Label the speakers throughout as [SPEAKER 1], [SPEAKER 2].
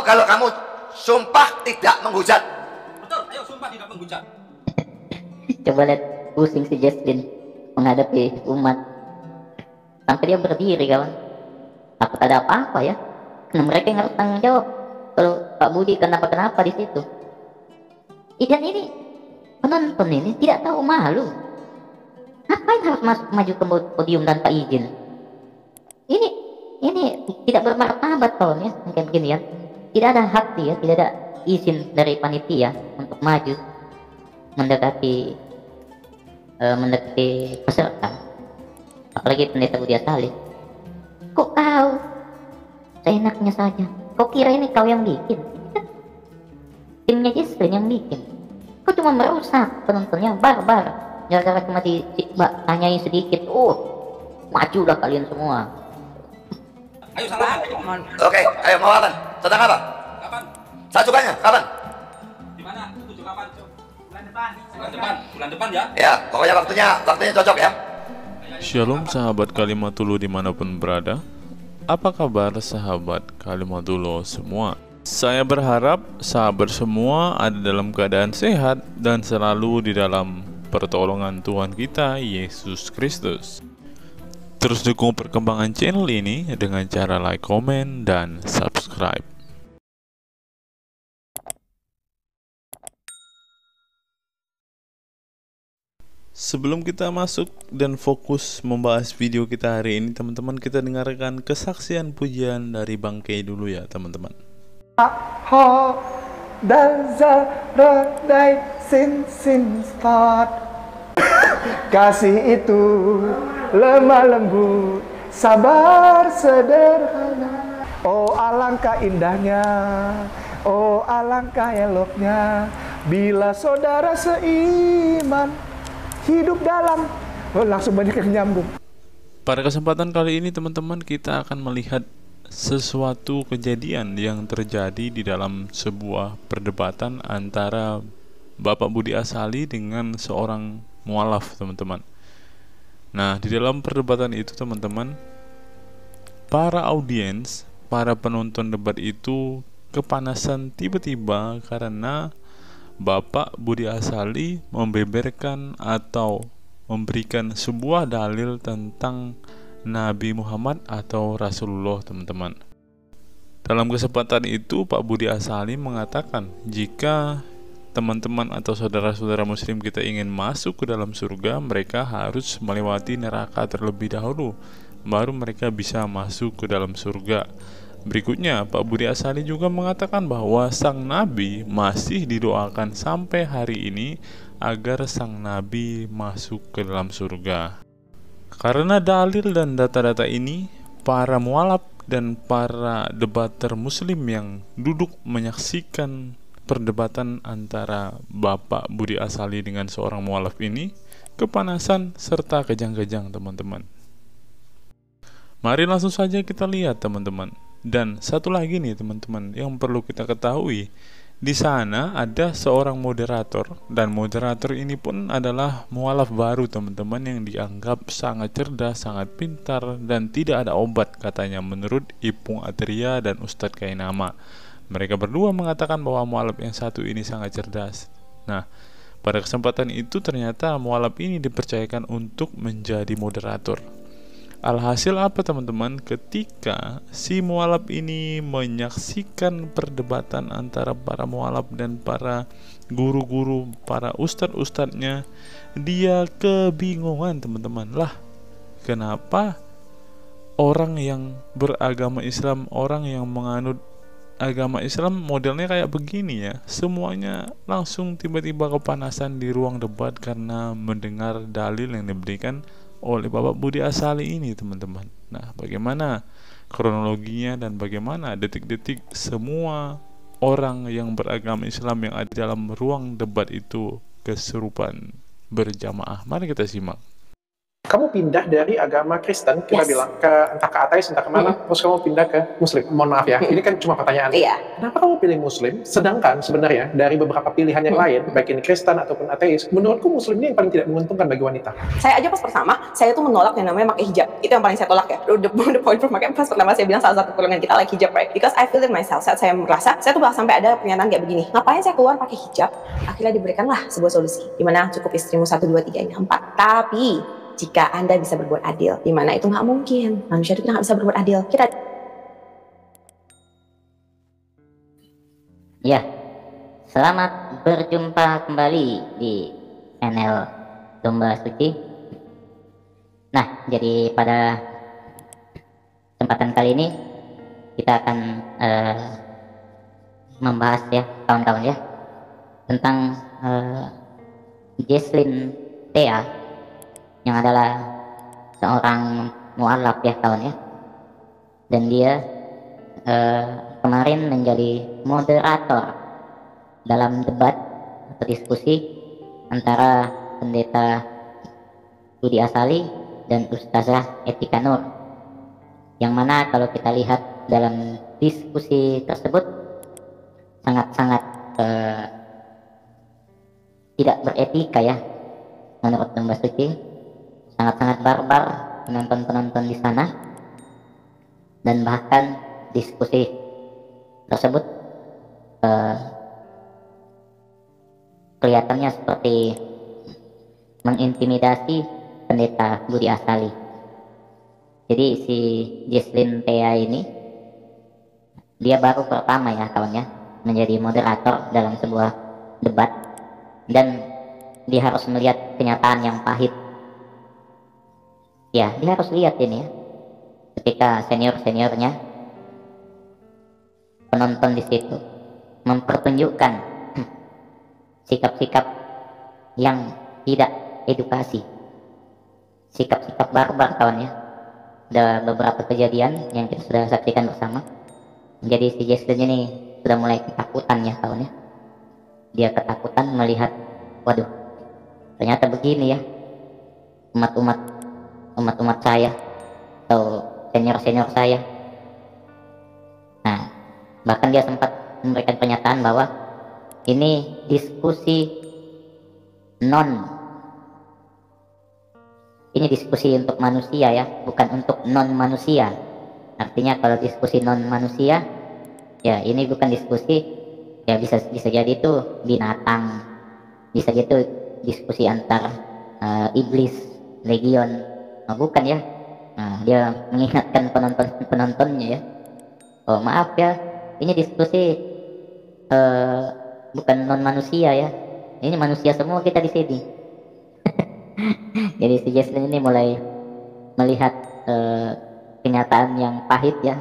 [SPEAKER 1] kalau kamu sumpah tidak menghujat?
[SPEAKER 2] Betul, ayo sumpah tidak menghujat.
[SPEAKER 3] Coba lihat pusing si Jesslyn menghadapi umat. Sampai dia berdiri kawan. Takut ada apa-apa ya. Karena mereka yang harus tanggung jawab kalau Pak Budi kenapa-kenapa di situ. Dan ini penonton ini tidak tahu malu. Ngapain harus maju ke podium tanpa izin? Ini tidak bermartabat kawan ya, kayak begini ya. Tidak ada hak dia, tidak ada izin dari panitia untuk maju mendekati peserta. Apalagi pendeta Budi Asali. Kok kau seenaknya saja? Kau kira ini kau yang bikin? Timnya Jesslyn yang bikin. Kau cuma merusak penontonnya, barbar. Gara-gara cuma tanyain sedikit, majulah kalian semua.
[SPEAKER 2] Ayo salaman.
[SPEAKER 1] Oke, ayo mau kapan? Tentang apa?
[SPEAKER 2] Kapan?
[SPEAKER 1] Sajukannya kapan?
[SPEAKER 2] Di mana? Tujuh kapan? Bulan depan ya.
[SPEAKER 1] Ya, pokoknya waktunya cocok ya.
[SPEAKER 4] Shalom sahabat Kalimatullah dimanapun berada. Apa kabar sahabat Kalimatullah semua? Saya berharap sahabat semua ada dalam keadaan sehat dan selalu di dalam pertolongan Tuhan kita Yesus Kristus. Terus dukung perkembangan channel ini dengan cara like, komen, dan subscribe. Sebelum kita masuk dan fokus membahas video kita hari ini, teman-teman, kita dengarkan kesaksian pujian dari Bang Kay dulu ya, teman-teman.
[SPEAKER 5] Ho Dazarodai sin start. Kasih itu lemah lembut, sabar sederhana. Oh alangkah indahnya, oh alangkah eloknya, bila saudara seiman hidup dalam. Langsung banyak yang nyambung.
[SPEAKER 4] Pada kesempatan kali ini teman-teman, kita akan melihat sesuatu kejadian yang terjadi di dalam sebuah perdebatan antara Bapak Budi Asali dengan seorang mualaf, teman-teman. Nah, di dalam perdebatan itu teman-teman, para audiens, para penonton debat itu kepanasan tiba-tiba karena Bapak Budi Asali membeberkan atau memberikan sebuah dalil tentang Nabi Muhammad atau Rasulullah, teman-teman. Dalam kesempatan itu Pak Budi Asali mengatakan jika teman-teman atau saudara-saudara muslim kita ingin masuk ke dalam surga, mereka harus melewati neraka terlebih dahulu, baru mereka bisa masuk ke dalam surga. Berikutnya Pak Budi Asali juga mengatakan bahwa sang Nabi masih didoakan sampai hari ini agar sang Nabi masuk ke dalam surga. Karena dalil dan data-data ini, para mualaf dan para debater muslim yang duduk menyaksikan perdebatan antara Bapak Budi Asali dengan seorang mualaf ini kepanasan serta kejang-kejang, teman-teman. Mari langsung saja kita lihat, teman-teman. Dan satu lagi nih, teman-teman, yang perlu kita ketahui, di sana ada seorang moderator, dan moderator ini pun adalah mualaf baru, teman-teman, yang dianggap sangat cerdas, sangat pintar, dan tidak ada obat katanya menurut Ipung Atria dan Ustadz Kainama. Mereka berdua mengatakan bahwa mualaf yang satu ini sangat cerdas. Nah, pada kesempatan itu ternyata mualaf ini dipercayakan untuk menjadi moderator. Alhasil apa, teman-teman? Ketika si mualaf ini menyaksikan perdebatan antara para mualaf dan para guru-guru, para ustadz-ustadznya, dia kebingungan, teman-teman. Lah, kenapa orang yang beragama Islam, orang yang menganut agama Islam modelnya kayak begini ya? Semuanya langsung tiba-tiba kepanasan di ruang debat karena mendengar dalil yang diberikan oleh Bapak Budi Asali ini, teman-teman. Nah, bagaimana kronologinya dan bagaimana detik-detik semua orang yang beragama Islam yang ada dalam ruang debat itu kesurupan berjamaah? Mari kita simak.
[SPEAKER 5] kamu pindah dari agama Kristen, kita
[SPEAKER 6] Yes.
[SPEAKER 5] bilang, ke entah ke ateis, entah kemana, terus kamu pindah ke Muslim. Mohon maaf ya, ini kan cuma pertanyaan.
[SPEAKER 6] Iya.
[SPEAKER 5] Kenapa kamu pilih Muslim? Sedangkan sebenarnya dari beberapa pilihan yang lain, baik ini Kristen ataupun ateis, menurutku Muslim ini yang paling tidak menguntungkan bagi wanita.
[SPEAKER 6] Saya aja pas pertama, saya tuh menolak yang namanya pakai hijab. Itu yang paling saya tolak ya. The point proof, makanya pas pertama saya bilang salah satu golongan kita like hijab, right? Because I feel it myself. Saat saya merasa, saya tuh bahkan sampai ada pernyataan kayak begini. Ngapain saya keluar pakai hijab? Akhirnya diberikanlah sebuah solusi. Dimana cukup istrimu 1, 2, 3, ini 4. Tapi jika Anda bisa berbuat adil, dimana itu nggak mungkin. Manusia itu kita nggak bisa berbuat adil. Kita
[SPEAKER 3] Ya, selamat berjumpa kembali di channel Domba Suci. Nah, jadi pada kesempatan kali ini kita akan membahas ya kawan-kawan ya tentang Jesslyn Thea yang adalah seorang mualaf ya kawan ya, dan dia kemarin menjadi moderator dalam debat atau diskusi antara pendeta Budi Asali dan Ustazah Etika Nur, yang mana kalau kita lihat dalam diskusi tersebut sangat-sangat tidak beretika ya menurut Domba Suci. Sangat-sangat barbar penonton-penonton di sana, dan bahkan diskusi tersebut kelihatannya seperti mengintimidasi pendeta Budi Asali. Jadi si Jesslyn Thea ini dia baru pertama ya kawan ya menjadi moderator dalam sebuah debat, dan dia harus melihat kenyataan yang pahit. Ya, dia harus lihat ini ya, ketika senior-seniornya penonton di situ mempertunjukkan sikap-sikap yang tidak edukasi, sikap-sikap barbar kawan ya. Ada beberapa kejadian yang kita sudah saksikan bersama. Jadi si Jesslyn ini sudah mulai ketakutan ya kawan ya. Dia ketakutan melihat, waduh, ternyata begini ya umat saya atau senior saya. Nah, bahkan dia sempat memberikan pernyataan bahwa ini diskusi untuk manusia ya, bukan untuk non manusia. Artinya kalau diskusi non manusia ya ini bukan diskusi ya, bisa jadi itu binatang, bisa jadi itu diskusi antar iblis, legion. Oh, bukan ya. Nah, dia mengingatkan penontonnya ya. Oh maaf ya, ini diskusi bukan non manusia ya. Ini manusia semua kita di sini. Jadi si Jesslyn ini mulai melihat kenyataan yang pahit ya.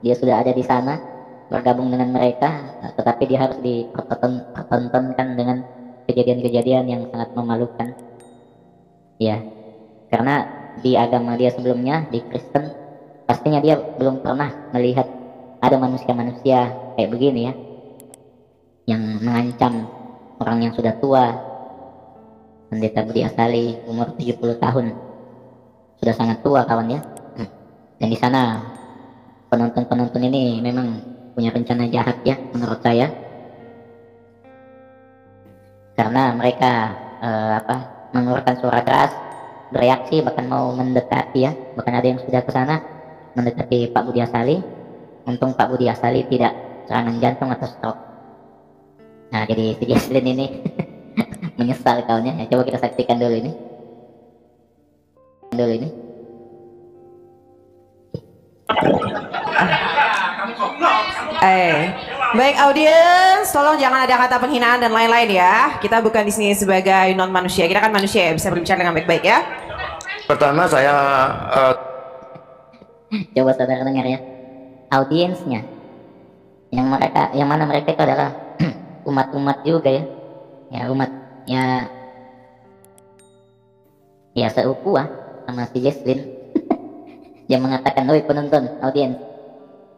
[SPEAKER 3] Dia sudah ada di sana bergabung dengan mereka, tetapi dia harus dipertontonkan dengan kejadian-kejadian yang sangat memalukan. Ya, karena di agama dia sebelumnya, di Kristen, pastinya dia belum pernah melihat ada manusia-manusia kayak begini ya, yang mengancam orang yang sudah tua. Pendeta Budi Asali umur 70 tahun, sudah sangat tua kawan ya. Dan di sana penonton-penonton ini memang punya rencana jahat ya menurut saya, karena mereka mengeluarkan suara keras, bereaksi, bahkan mau mendekati ya, bahkan ada yang sudah ke sana mendekati Pak Budi Asali. Untung Pak Budi Asali tidak serangan jantung atau stroke. Nah, jadi si Jesslyn ini menyesal kawannya. Ya, coba kita saksikan dulu ini.
[SPEAKER 6] Baik audiens, tolong jangan ada kata penghinaan dan lain-lain ya. Kita bukan di sini sebagai non manusia, kita kan manusia ya, bisa berbicara dengan baik-baik ya.
[SPEAKER 1] Pertama saya
[SPEAKER 3] Coba saudara dengar ya, audiensnya yang mana mereka itu adalah umat-umat juga ya. Ya umat ya seukuah sama si Jesslyn. Dia mengatakan, "Oi penonton, audiens,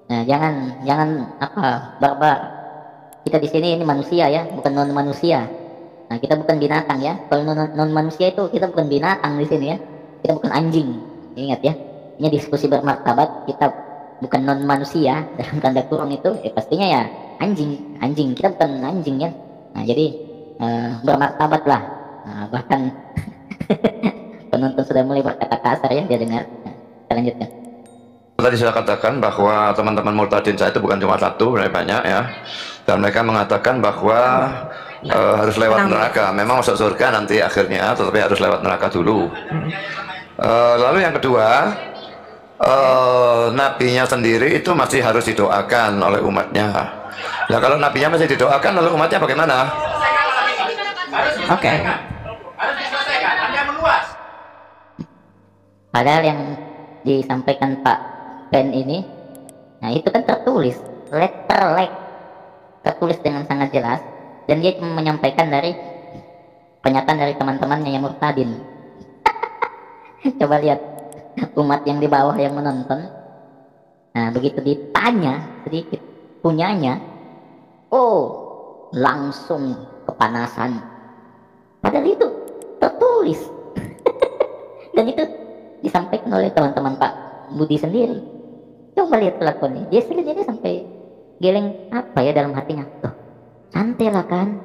[SPEAKER 3] nah, jangan barbar. Kita di sini ini manusia ya, bukan non manusia. Nah, kita bukan binatang ya. Kalau non manusia itu kita bukan binatang di sini ya. kita bukan anjing. Ingat ya, ini diskusi bermartabat, kita bukan non manusia dalam tanda kurung itu, pastinya ya anjing, kita bukan anjing ya. Nah jadi bermartabat lah. Nah, bahkan penonton sudah mulai berkata kasar ya, dia dengar. Nah, kita lanjutkan.
[SPEAKER 1] Tadi saya katakan bahwa teman-teman murtadin saya itu bukan cuma satu, banyak ya. Dan mereka mengatakan bahwa harus lewat neraka. Memang masuk surga nanti akhirnya, tetapi harus lewat neraka dulu. Lalu yang kedua, nabinya sendiri itu masih harus didoakan oleh umatnya. Nah kalau nabinya masih didoakan, lalu umatnya bagaimana?
[SPEAKER 6] Oke.
[SPEAKER 2] Harus diselesaikan. Anda meluas.
[SPEAKER 3] Padahal yang disampaikan Pak Ben ini, nah itu kan tertulis, tertulis dengan sangat jelas, dan dia cuma menyampaikan dari pernyataan dari teman-temannya yang murtadin. Coba lihat umat yang di bawah yang menonton. Nah begitu ditanya sedikit punyanya, oh langsung kepanasan. Padahal itu tertulis dan itu disampaikan oleh teman-teman Pak Budi sendiri. Coba lihat kelakuannya, dia sendiri sampai geleng apa ya dalam hatinya. Tuh, santai lah kan,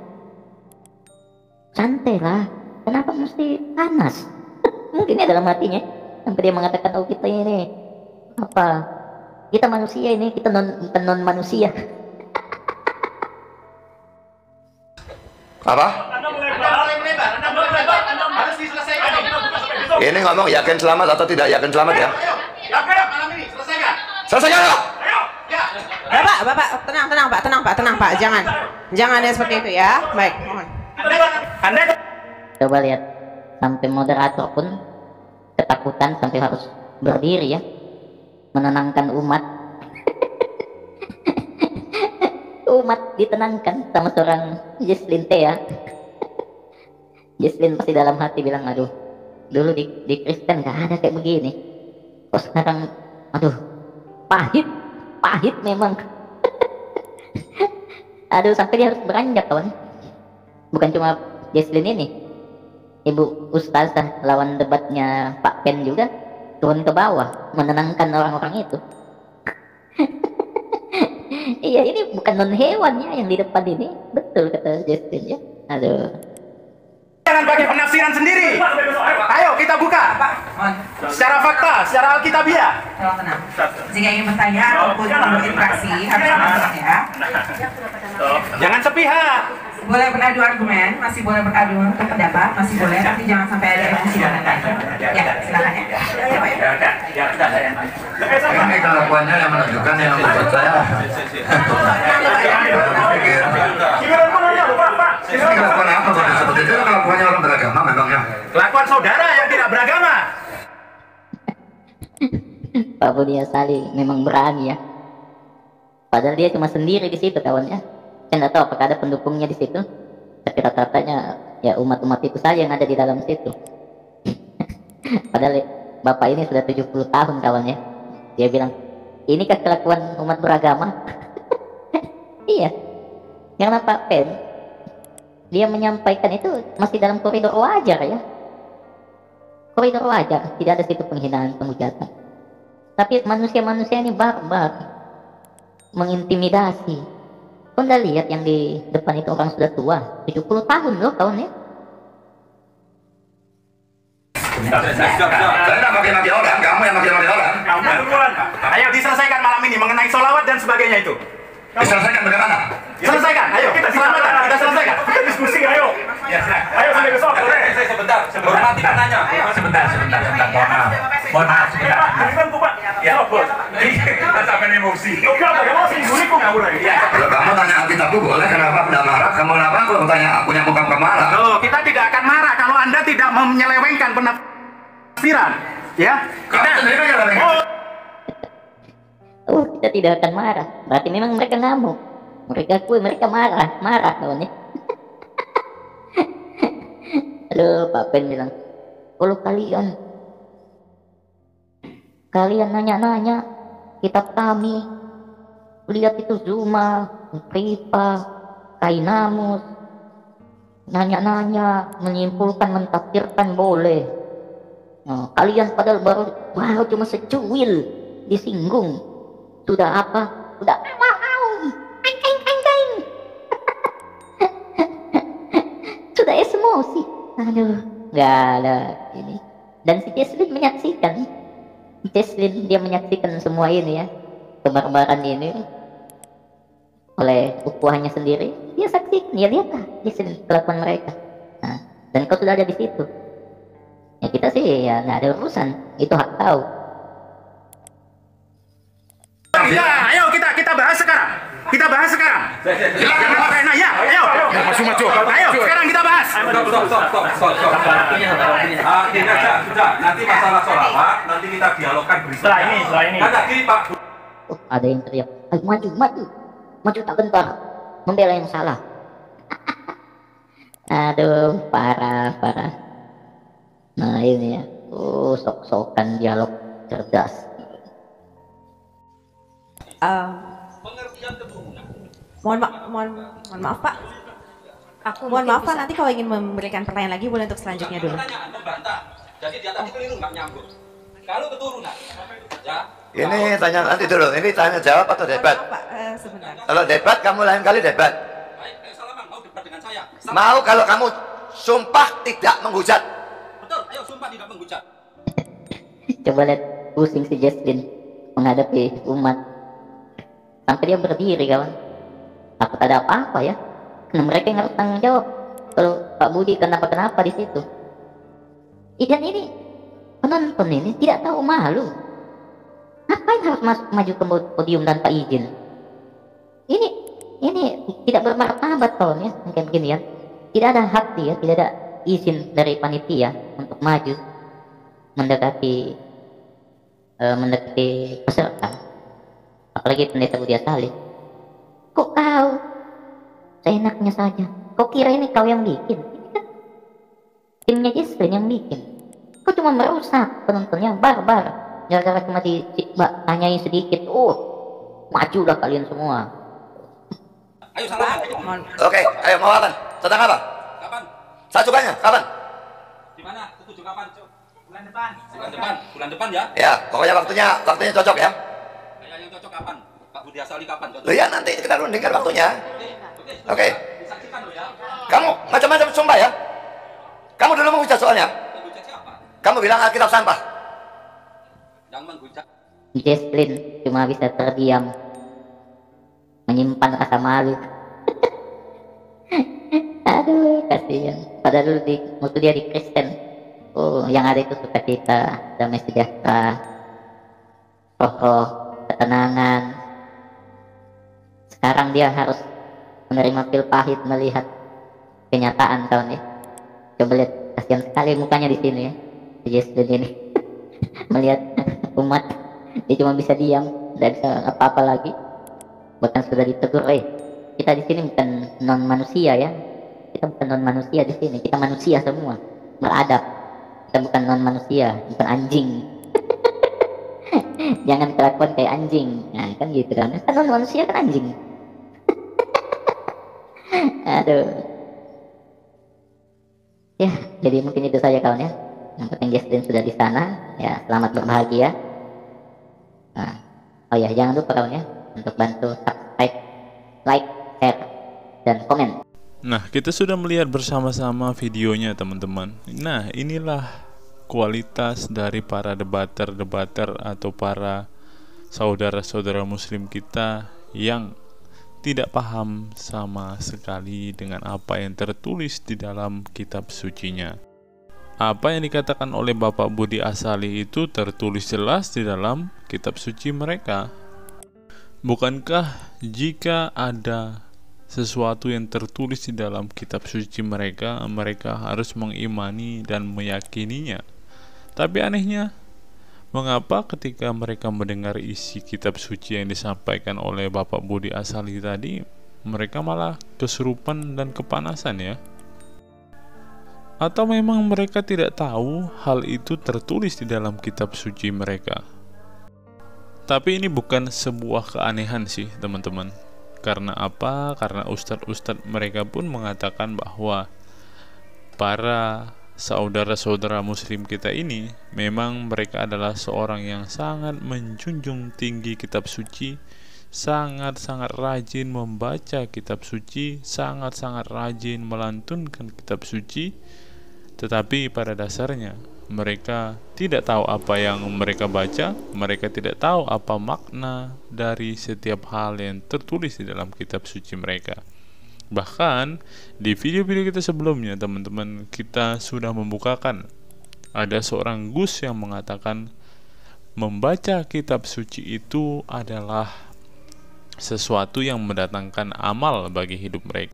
[SPEAKER 3] santai lah, kenapa mesti panas? Mungkin ya dalam hatinya sampai dia mengatakan, oh kita ini apa, kita manusia ini, kita bukan non manusia.
[SPEAKER 1] Apa?
[SPEAKER 2] Anda mulai melebar. Harus diselesaikan.
[SPEAKER 1] Ini ngomong yakin selamat atau tidak yakin selamat ya?
[SPEAKER 2] Ayo, malam ini selesaikan.
[SPEAKER 1] Selesaikan ya?
[SPEAKER 2] Ayo, ya.
[SPEAKER 6] Bapak, tenang Pak, jangan ya seperti itu ya. Baik, mohon.
[SPEAKER 2] Anda
[SPEAKER 3] Coba lihat, sampai moderator pun ketakutan sampai harus berdiri ya, menenangkan umat. Umat ditenangkan sama seorang Jesslyn Thea. Jesslyn pasti dalam hati bilang, aduh, dulu di Kristen gak ada kayak begini, kok sekarang, aduh, pahit memang. Aduh, sampai dia harus beranjak kawan. Bukan cuma Jesslyn ini, Ibu Ustazah lawan debatnya Pak Pen juga turun ke bawah menenangkan orang-orang itu. Iya, ini bukan non hewan ya yang di depan ini, betul kata Jesslyn ya. Aduh,
[SPEAKER 2] jangan pakai penafsiran sendiri. Ayo kita buka. Secara fakta, secara alkitabiah.
[SPEAKER 7] Tenang. Jika ingin bertanya ataupun berinteraksi harus langsung ya.
[SPEAKER 2] Jangan sepihak.
[SPEAKER 7] Boleh beradu argumen, masih boleh beradu untuk pendapat, masih boleh, tapi jangan sampai ada emosi dan lain-lain. Ya, silakan ya. Coba ya.
[SPEAKER 1] Ini kelakuannya yang menunjukkan yang menurut saya. Ini kelakuan apa Pak? Seperti itu kelakuannya orang beragama memangnya.
[SPEAKER 2] Kelakuan saudara yang tidak beragama.
[SPEAKER 3] Pak Budi Asali memang berani ya. Padahal dia cuma sendiri di situ kawannya. Saya nggak tahu apakah ada pendukungnya di situ. Tapi rata-ratanya ya umat-umat itu saja yang ada di dalam situ. Padahal bapak ini sudah 70 tahun kawannya. Dia bilang, inikah kelakuan umat beragama? Iya. Yang Pak Pen, dia menyampaikan itu masih dalam koridor wajar ya. Koridor wajar, tidak ada situ penghinaan, penghujatan. Tapi manusia-manusia ini barbar, mengintimidasi. Kau udah lihat yang di depan itu orang sudah tua, 70 tahun loh kawan ya.
[SPEAKER 1] Saya tidak maki-maki orang, kamu yang maki-maki orang.
[SPEAKER 2] Kamu duluan. Ayo diselesaikan malam ini mengenai sholawat dan sebagainya itu.
[SPEAKER 1] Diselesaikan bagaimana?
[SPEAKER 2] Selesaikan, ayo kita selesaikan. Kita diskusi, ayo. Ya, ayo sampai besok. Sebentar, hormati penanya. Sebentar. Mohon maaf sebentar. Ini kan Pak. Ya, bos. Kita sampai emosi. Enggak, emosi. Muliku ngawur lagi.
[SPEAKER 1] Kalau kamu tanya Alkitabku boleh, kenapa tidak marah? Kamu kenapa kalau tanya aku yang bukan marah?
[SPEAKER 2] Loh, kita tidak akan marah kalau Anda tidak menyelewengkan penafsiran. Ya,
[SPEAKER 1] Kamu sendiri yang nyelewengkan.
[SPEAKER 3] Oh, kita tidak akan marah. Berarti memang mereka ngamuk. Mereka akui mereka marah kawan ya. Aduh, Pak Pen bilang, kalau kalian nanya-nanya kitab kami, lihat itu Zuma, Kripa, Kainamus, nanya-nanya, menyimpulkan, mentafsirkan boleh. Oh, kalian padahal baru cuma secuil disinggung, sudah apa? Sudah mau, aing. Sudah emosi. Aduh, nggak ada ini. Dan si Jesslyn menyaksikan. Dia menyaksikan semua ini ya, kebarbaran ini oleh ukuhannya sendiri. Dia saksikan, ya lihatlah Jesslyn kelakuan mereka. Nah, dan kau sudah ada di situ. Ya kita sih ya nggak ada urusan, itu hak kau.
[SPEAKER 2] Ya, ayo kita bahas sekarang. Jangan pakai nanya. Ayo. Maju. Ayo, sekarang kita bahas.
[SPEAKER 8] Stop. Akhirnya sudah. Nanti masalah sholawat, nanti kita dialogkan berikutnya.
[SPEAKER 2] Setelah ini.
[SPEAKER 8] Kan tadi Pak.
[SPEAKER 3] Oh, ada yang teriak, ayo maju tak bentar, membela yang salah. Aduh, parah. Nah ini ya, sok-sokan dialog cerdas.
[SPEAKER 7] Mohon maaf Pak. Mohon maaf Pak, nanti kalau ingin memberikan pertanyaan lagi boleh untuk selanjutnya dulu.
[SPEAKER 8] Jadi dia tadi keliru nggak nyambung. Kalau keturunan, ya.
[SPEAKER 1] Ini tanya nanti dulu, ini tanya jawab atau debat?
[SPEAKER 7] Pak, sebentar.
[SPEAKER 1] Kalau debat kamu lain kali debat.
[SPEAKER 8] Baik, Salaman mau debat dengan saya.
[SPEAKER 1] Mau kalau kamu sumpah tidak menghujat.
[SPEAKER 8] Betul, ayo sumpah tidak menghujat.
[SPEAKER 3] Coba lihat pusing si Jesslyn menghadapi umat. Sampai dia berdiri kawan. Takut ada apa-apa ya? Karena mereka yang harus tanggung jawab. Kalau Pak Budi kenapa di situ. Dan ini penonton ini tidak tahu malu. Ngapain harus maju ke podium tanpa izin? Ini tidak bermartabat kawan ya, kayak begini ya. Tidak ada hak dia, tidak ada izin dari panitia untuk maju mendekati peserta. Apalagi pendeta Budi Asali. Kok kau seenaknya saja? Kau kira ini kau yang bikin? Ini kan timnya Jesslyn yang bikin. Kau cuma merusak penontonnya, barbar. Gara-gara cuma tanyain sedikit, majulah kalian semua.
[SPEAKER 8] Ayo Salaman.
[SPEAKER 1] Oke, ayo mau kapan? Tentang apa?
[SPEAKER 8] Kapan?
[SPEAKER 1] Saya sukanya, kapan?
[SPEAKER 8] Di mana? Setuju kapan? Bulan depan ya?
[SPEAKER 1] Ya, pokoknya waktunya cocok ya.
[SPEAKER 8] Yang cocok kapan? Pak Budi Asali kapan?
[SPEAKER 1] Loh ya, nanti kita rundingkan waktunya. Oke.
[SPEAKER 8] Disaksikan loh ya.
[SPEAKER 1] Kamu macam-macam sumpah ya. Kamu dulu menghujat soalnya.
[SPEAKER 8] Menghujat siapa?
[SPEAKER 1] Kamu bilang Alkitab sampah.
[SPEAKER 8] Yang menghujat.
[SPEAKER 3] Jesslyn cuma bisa terdiam, menyimpan rasa malu. Aduh, kasihan. Padahal waktu dia di Kristen, yang ada itu sukacita, damai sejahtera, roh ketenangan. Sekarang dia harus menerima pil pahit melihat kenyataan kawan ya. Coba lihat, kasihan sekali mukanya di sini ya, Jesslyn ini. Melihat umat, dia cuma bisa diam, tidak bisa apa-apa lagi. Bahkan sudah ditegur, kita di sini bukan non manusia ya, kita bukan non manusia di sini, kita manusia semua, beradab. Kita bukan non manusia, bukan anjing. Jangan kelakuan kayak anjing, nah kan gitu kan, non manusia kan anjing. Aduh. Ya, jadi mungkin itu saja kawan ya. Yang penting Jesslyn sudah di sana, ya selamat berbahagia. Nah, oh ya jangan lupa kawan ya untuk bantu subscribe, like, share, dan komen.
[SPEAKER 4] Nah, kita sudah melihat bersama-sama videonya teman-teman. Nah, inilah kualitas dari para debater atau para saudara-saudara muslim kita yang tidak paham sama sekali dengan apa yang tertulis di dalam kitab sucinya. Apa yang dikatakan oleh Bapak Budi Asali itu tertulis jelas di dalam kitab suci mereka. Bukankah jika ada sesuatu yang tertulis di dalam kitab suci mereka, mereka harus mengimani dan meyakininya? Tapi anehnya, mengapa ketika mereka mendengar isi kitab suci yang disampaikan oleh Bapak Budi Asali tadi, mereka malah kesurupan dan kepanasan ya? Atau memang mereka tidak tahu hal itu tertulis di dalam kitab suci mereka? Tapi ini bukan sebuah keanehan sih teman-teman. Karena apa? Karena ustadz-ustadz mereka pun mengatakan bahwa para saudara-saudara muslim kita ini memang mereka adalah seorang yang sangat menjunjung tinggi kitab suci, sangat-sangat rajin membaca kitab suci, sangat-sangat rajin melantunkan kitab suci, tetapi pada dasarnya mereka tidak tahu apa yang mereka baca, mereka tidak tahu apa makna dari setiap hal yang tertulis di dalam kitab suci mereka. Bahkan di video-video kita sebelumnya, teman-teman, kita sudah membukakan ada seorang Gus yang mengatakan membaca kitab suci itu adalah sesuatu yang mendatangkan amal bagi hidup mereka.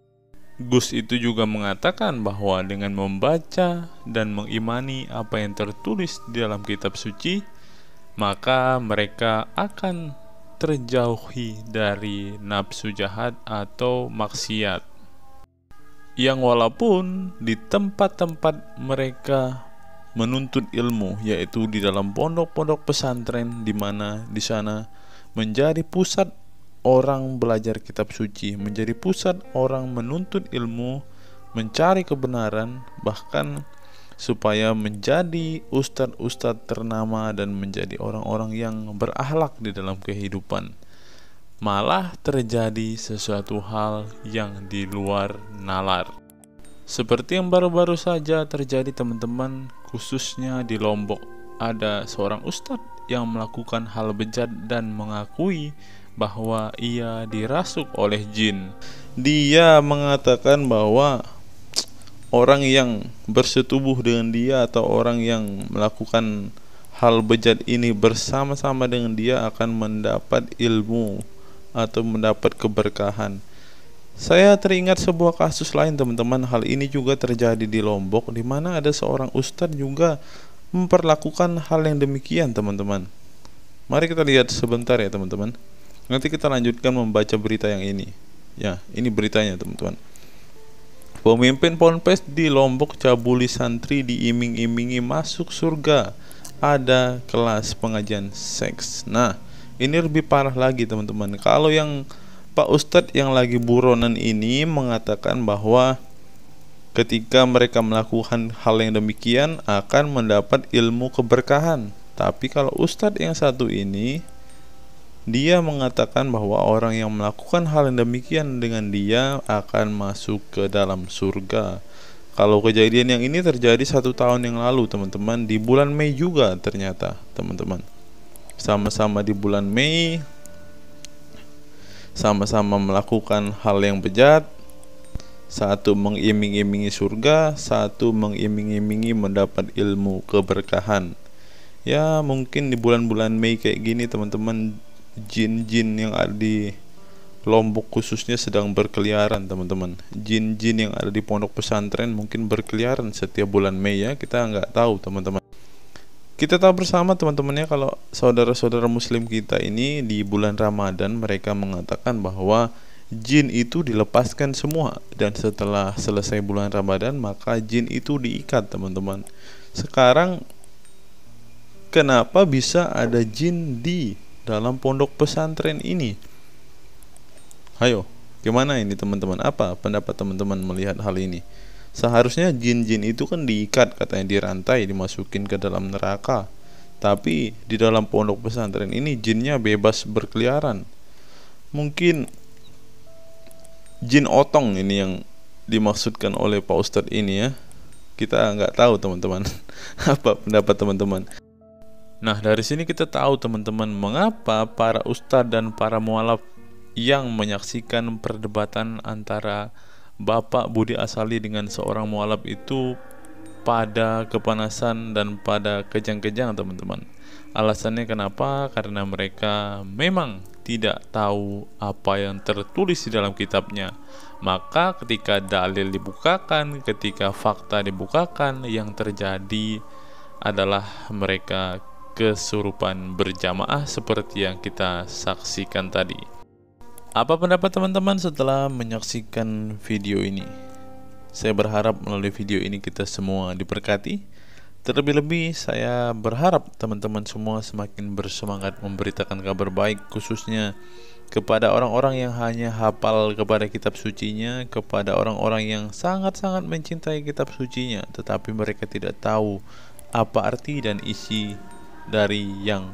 [SPEAKER 4] Gus itu juga mengatakan bahwa dengan membaca dan mengimani apa yang tertulis di dalam kitab suci, maka mereka akan terjauhi dari nafsu jahat atau maksiat. Yang walaupun di tempat-tempat mereka menuntut ilmu, yaitu di dalam pondok-pondok pesantren, di mana di sana menjadi pusat orang belajar kitab suci, menjadi pusat orang menuntut ilmu, mencari kebenaran, bahkan supaya menjadi ustadz-ustadz ternama dan menjadi orang-orang yang berakhlak di dalam kehidupan. Malah terjadi sesuatu hal yang di luar nalar. Seperti yang baru-baru saja terjadi, teman-teman, khususnya di Lombok. Ada seorang ustadz yang melakukan hal bejat dan mengakui bahwa ia dirasuk oleh jin. Dia mengatakan bahwa orang yang bersetubuh dengan dia atau orang yang melakukan hal bejat ini bersama-sama dengan dia akan mendapat ilmu atau mendapat keberkahan. Saya teringat sebuah kasus lain, teman-teman. Hal ini juga terjadi di Lombok, di mana ada seorang ustadz juga memperlakukan hal yang demikian, teman-teman. Mari kita lihat sebentar ya, teman-teman. Nanti kita lanjutkan membaca berita yang ini. Ya, ini beritanya, teman-teman. Pemimpin ponpes di Lombok cabuli santri diiming-imingi masuk surga. Ada kelas pengajian seks. Nah, ini lebih parah lagi, teman-teman. Kalau yang Pak Ustadz yang lagi buronan ini mengatakan bahwa ketika mereka melakukan hal yang demikian akan mendapat ilmu keberkahan. Tapi kalau Ustadz yang satu ini, dia mengatakan bahwa orang yang melakukan hal yang demikian dengan dia akan masuk ke dalam surga. Kalau kejadian yang ini terjadi 1 tahun yang lalu, teman-teman, di bulan Mei juga ternyata, teman-teman. Sama-sama di bulan Mei, sama-sama melakukan hal yang bejat. Satu mengiming-imingi surga, satu mengiming-imingi mendapat ilmu keberkahan. Ya, mungkin di bulan-bulan Mei kayak gini, teman-teman, jin-jin yang ada di Lombok khususnya sedang berkeliaran, teman-teman. Jin-jin yang ada di pondok pesantren mungkin berkeliaran setiap bulan Mei ya. Kita nggak tahu, teman-teman. Kita tahu bersama, teman-temannya, kalau saudara-saudara muslim kita ini di bulan Ramadan mereka mengatakan bahwa jin itu dilepaskan semua, dan setelah selesai bulan Ramadan maka jin itu diikat, teman-teman. Sekarang kenapa bisa ada jin di dalam pondok pesantren ini? Ayo, gimana ini, teman-teman? Apa pendapat teman-teman melihat hal ini? Seharusnya jin-jin itu kan diikat, katanya dirantai, dimasukin ke dalam neraka. Tapi di dalam pondok pesantren ini jinnya bebas berkeliaran. Mungkin jin otong ini yang dimaksudkan oleh Pak Ustadz ini ya. Kita nggak tahu, teman-teman. Apa pendapat teman-teman? Nah, dari sini kita tahu, teman-teman, mengapa para ustadz dan para mualaf yang menyaksikan perdebatan antara Bapak Budi Asali dengan seorang mualaf itu pada kepanasan dan pada kejang-kejang, teman-teman. Alasannya kenapa? Karena mereka memang tidak tahu apa yang tertulis di dalam kitabnya. Maka ketika dalil dibukakan, ketika fakta dibukakan, yang terjadi adalah mereka kesurupan berjamaah seperti yang kita saksikan tadi. Apa pendapat teman-teman setelah menyaksikan video ini? Saya berharap melalui video ini kita semua diberkati. Terlebih-lebih saya berharap teman-teman semua semakin bersemangat memberitakan kabar baik, khususnya kepada orang-orang yang hanya hafal kepada kitab sucinya, kepada orang-orang yang sangat-sangat mencintai kitab sucinya, tetapi mereka tidak tahu apa arti dan isi dari yang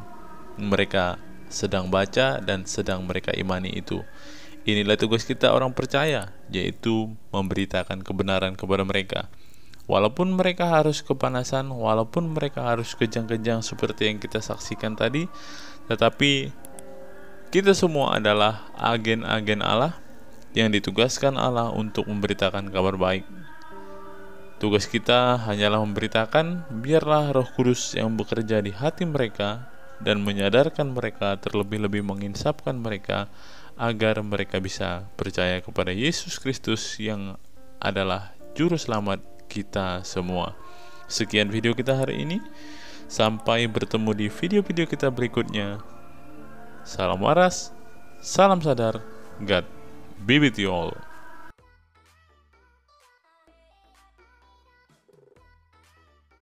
[SPEAKER 4] mereka sedang baca dan sedang mereka imani itu. Inilah tugas kita orang percaya, yaitu memberitakan kebenaran kepada mereka. Walaupun mereka harus kepanasan, walaupun mereka harus kejang-kejang seperti yang kita saksikan tadi, tetapi kita semua adalah agen-agen Allah yang ditugaskan Allah untuk memberitakan kabar baik. Tugas kita hanyalah memberitakan, biarlah Roh Kudus yang bekerja di hati mereka dan menyadarkan mereka, terlebih-lebih menginsapkan mereka agar mereka bisa percaya kepada Yesus Kristus yang adalah juru selamat kita semua. Sekian video kita hari ini. Sampai bertemu di video-video kita berikutnya. Salam waras, salam sadar, God be with you all.